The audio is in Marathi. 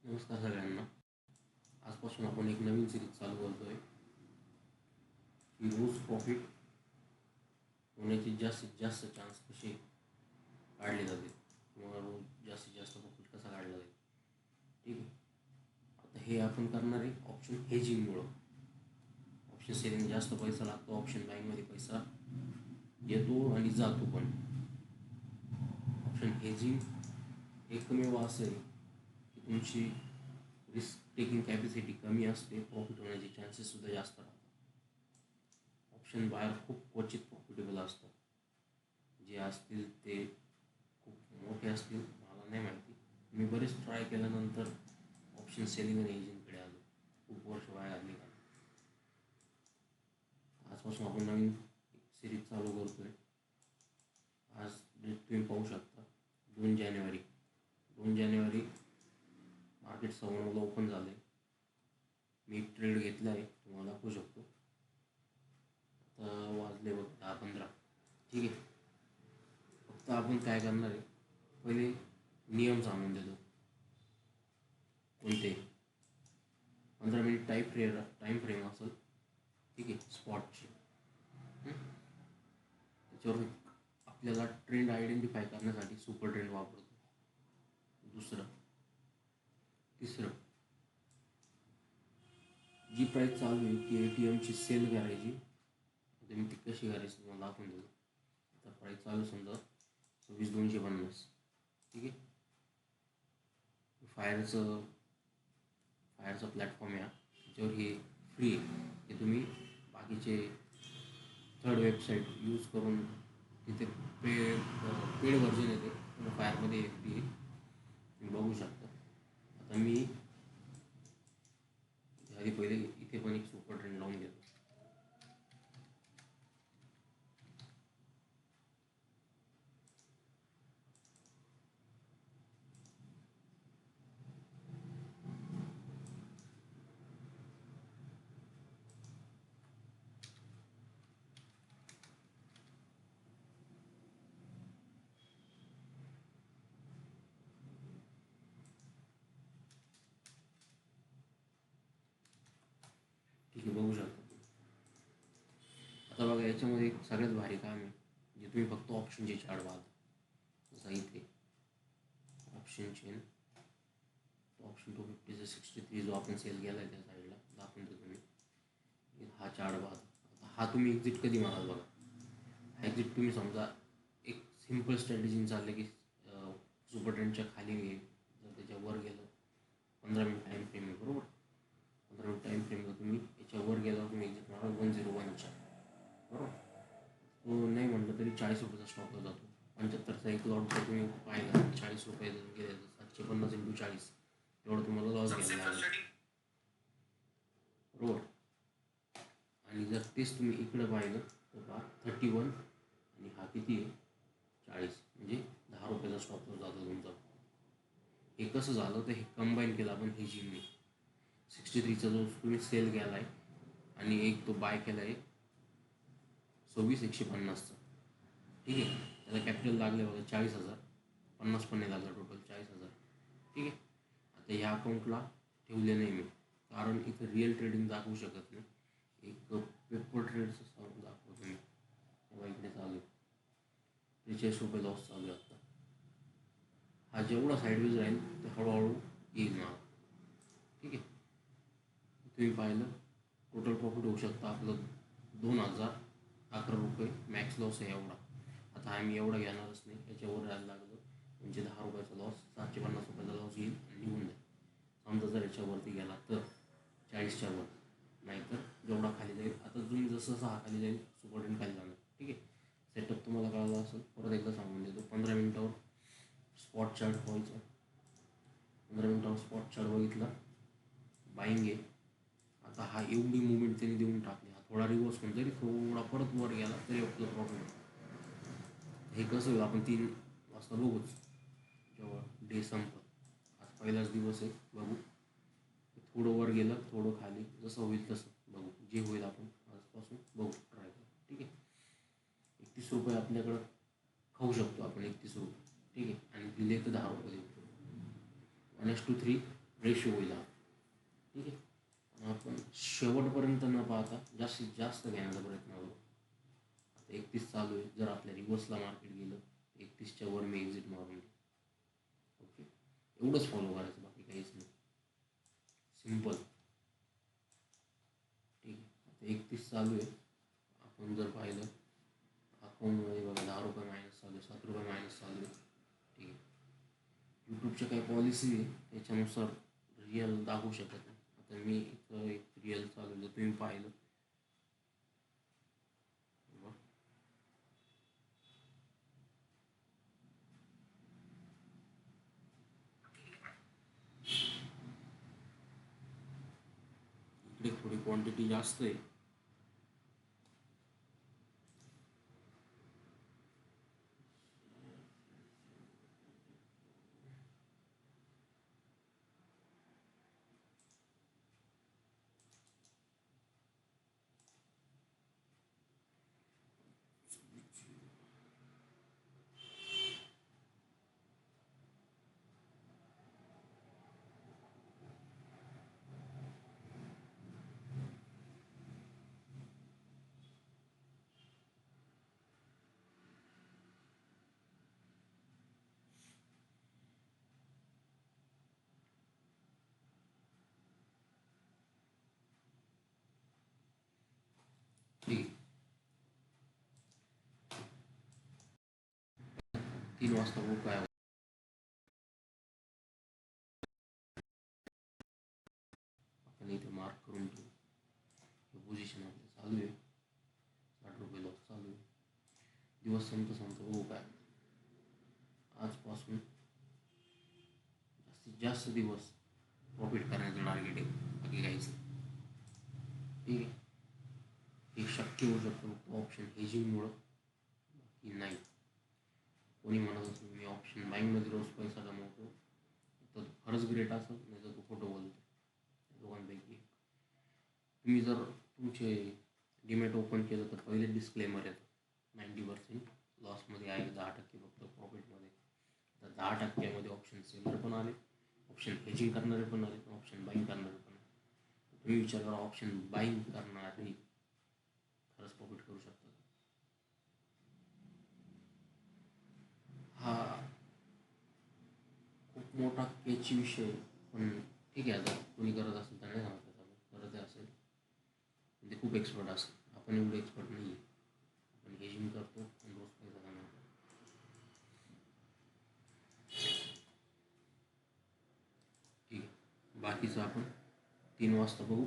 नमस्कार सगळ्यांना. आजपासून आपण एक नवीन सिरीज चालू करतोय की रोज प्रॉफिट होण्याचे जास्तीत जास्त चान्स कसे काढले जाते किंवा रोज जास्तीत जास्त प्रॉफिट कसा काढला जाईल. ठीक आहे. आता हे आपण करणार आहे ऑप्शन हेजिंगमुळं. ऑप्शन सेलिंग जास्त पैसा लागतो, ऑप्शन बाईंगमध्ये पैसा येतो आणि जातो पण. ऑप्शन हेजिंग एकमेव असं आहे की तुमची रिस्क टेकिंग कॅपॅसिटी कमी असते, प्रॉफिट होण्याचे चान्सेससुद्धा जास्त राहतात. ऑप्शन बायर खूप क्वचित प्रॉफिटेबल असतात. जे असतील ते खूप मोठे असतील, मला नाही माहिती. मी बरेच ट्राय केल्यानंतर ऑप्शन सेलिंग आणि एजंटकडे आलो. खूप वर्ष वाया घातली का. आजपासून आपण नवीन सिरीज चालू करतोय. आज डेट तुम्ही पाहू शकता, 2 जानेवारी. 2 जानेवारी मार्केट 9:15 ओपन झालं आहे. मी ट्रेड घेतला आहे, तुम्हाला दाखवू शकतो. आता वाजले बघ 10:15. ठीक आहे. फक्त आपण काय करणार आहे, पहिले नियम सांगून देतो. कोणते 15 मिनिट टाईम फ्रेम असेल. ठीक आहे. स्पॉटची त्याच्यावर आपल्याला ट्रेंड आयडेंटिफाय करण्यासाठी सुपर ट्रेंड वापरतो. तिसरं, जी प्राईस चालू आहे ती ATMची सेल करायची. आता मी ती कशी करायची तुम्हाला दाखवून देतो. आता प्राईस चालू समजा 26,250. ठीक आहे. फायरचा प्लॅटफॉर्म आहे. त्याच्यावर हे फ्री आहे. हे तुम्ही बाकीचे थर्ड वेबसाईट यूज करून तिथे पेड व्हर्जन येते, फायरमध्ये फ्री आहे, तुम्ही बघू शकता. आता मी आधी पहिले इथे पण एक सुपर ट्रेंड लावून घेतो. ठीक आहे, बघू शकता. आता बघा, याच्यामध्ये एक सगळ्यात भारी काम आहे, जे तुम्ही फक्त ऑप्शनचे चार्ट पाहता. जसा इथे ऑप्शन चेन, ऑप्शन 250 63 जो आपण सेल केला आहे त्या साईडला दाखवून देतो तुम्ही. हा चार्ट पाहता. हा तुम्ही एक्झिट कधी माराल बघा. हा एक्झिट तुम्ही समजा एक सिम्पल स्ट्रॅटेजीने चाललं की सुपर ट्रेंडच्या खाली जर त्याच्यावर गेलं, 15 मिनिट टाईम फ्रेम आहे बरोबर. 15 मिनिट टाईम फ्रेमला तुम्ही याच्यावर गेल्यावर तुम्ही एक्झिट मारा 101च्या बरोबर. तो नाही म्हटलं तरी 40 रुपयाचा स्टॉकला जातो. 75चा एक लॉट जर तुम्ही पाहिला 40 रुपये जर गेले तर 750 × 40 एवढं तुम्हाला लॉस घ्यायला लागेल बरोबर. आणि जर तेच तुम्ही इकडं पाहिलं तर पहा 31 आणि हा किती आहे 40, म्हणजे 10 रुपयाचा स्टॉक लॉस जातो तुमचा. हे कसं झालं तर हे कंबाईन केलं आपण हेजिंगने. 63चा जो तुम्ही सेल केला आहे आणि एक तो बाय केला आहे 26,150चा. ठीक आहे. त्याला कॅपिटल लागले बघा 40,000. 50 पण नाही लागला, टोटल 40,000. ठीक आहे. आता ह्या अकाउंटला ठेवले नाही मी, कारण इथं रिअल ट्रेडिंग दाखवू शकत नाही. एक पेपर ट्रेडचं सांगून दाखवतो मी. तेव्हा इकडे चालू आहे 43 रुपये लॉस चालू आहे आता. हा जेवढा साईडवेज राहील ते हळूहळू येईल मला. ठीक आहे. तुम्ही पाहिलं टोटल प्रॉफिट होऊ शकतं आपलं 2,011 रुपये. मॅक्स लॉस आहे एवढा. आता आम्ही एवढा घेणारच नाही, याच्यावर राहायला लागलं म्हणजे 10 रुपयाचा लॉस, 750 रुपयाचा लॉस येईल आणि निघून जाईल. समजा जर याच्यावरती गेला तर 40च्या वर, नाहीतर जेवढा खाली जाईल. आता तुम्ही जसं जसं हा खाली जाईल सुपर ट्रेंड खाली जाणार. ठीक आहे. सेटअप तुम्हाला कळाला असेल, परत एकदा सांगून देतो. 15 मिनिटावर स्पॉट चार्ट व्हायचा. 15 मिनिटावर स्पॉट चार्ट बघितला, बाईंग आहे. आता हा एवढी मुवमेंट त्यांनी देऊन टाकली. हा थोडा रिव्हर्स होऊन जरी थोडा परत वर गेला तरी आपलं प्रॉफिट. हे कसं होईल आपण 3 वाजता बघूच, जेव्हा डे संपत. आज पहिलाच दिवस आहे, बघू. थोडं वर गेलं, थोडं खाली, जसं होईल तसं बघू. जे होईल आपण आजपासून बघू, ट्राय करू. ठीक आहे. 31 रुपये आपल्याकडं खाऊ शकतो आपण, 31 रुपये. ठीक आहे. आणि दिले तर 10 रुपये देऊ. 1:3 रेशो होईल हा. ठीक आहे. आणि आपण शेवटपर्यंत न पाहता जास्तीत जास्त घेण्याचा प्रयत्न करू. आता 31 चालू आहे. जर आपल्या रिव्हर्सला मार्केट गेलं 31च्या वर मी एक्झिट मारून घेऊ. ओके, एवढंच फॉलो करायचं, बाकी काहीच नाही. सिम्पल. ठीक आहे. आता 31 चालू आहे. आपण जर पाहिलं अकाउंटमध्ये बघा 10 रुपये मायनस चालू आहे, 7 रुपये मायनस चालू आहे. ठीक आहे. यूट्यूबच्या काही पॉलिसी आहे त्याच्यानुसार रिअल दाखवू शकत नाही. आता मी इथं एक रिअल चालू आहे, जर तुम्ही पाहिलं इकडे थोडी क्वांटिटी जास्त आहे. ठीक आहे. 3 वाजता बघू काय होतं. आपण इथे मार्क करून ठेवू. पोझिशन आपली चालू आहे, 60 रुपये लॉस चालू आहे. दिवस संपत बघू काय. आजपासून जास्तीत जास्त दिवस प्रॉफिट करण्याचं टार्गेट आहे, बाकी काहीच नाही. ठीक आहे. हे शक्य होऊ शकतं फक्त ऑप्शन हेजिंगमुळं, बाकी नाही. कोणी म्हणत असेल मी ऑप्शन बाईंगमध्ये रोज पैसा कमवतो, तर तो खरंच ग्रेट असेल, नाही तर तो खोटं बोलतो. दोघांपैकी एक. तुम्ही जर तुमचे डिमॅट ओपन केलं तर पहिले डिस्क्लेमर येतं 90% लॉसमध्ये आहे, 10% फक्त प्रॉफिटमध्ये. तर 10%मध्ये ऑप्शन सेलर पण आले, ऑप्शन हेजिंग करणारे पण आले, ऑप्शन बाईंग करणारे पण आले. तुम्ही विचार करा, ऑप्शन बाईंग करणारे खरंच प्रॉफिट करू शकतात. हा खूप मोठा केची विषय आहे. पण ठीक आहे, आता कोणी करत असेल तर नाही सांगत, करत असेल ते खूप एक्सपर्ट असेल. आपण एवढं एक्सपर्ट नाही आहे. आपण हेजिंग करतो आणि रोज पैसा कमवतो. ठीक आहे. बाकीचं आपण 3 वाजता बघू.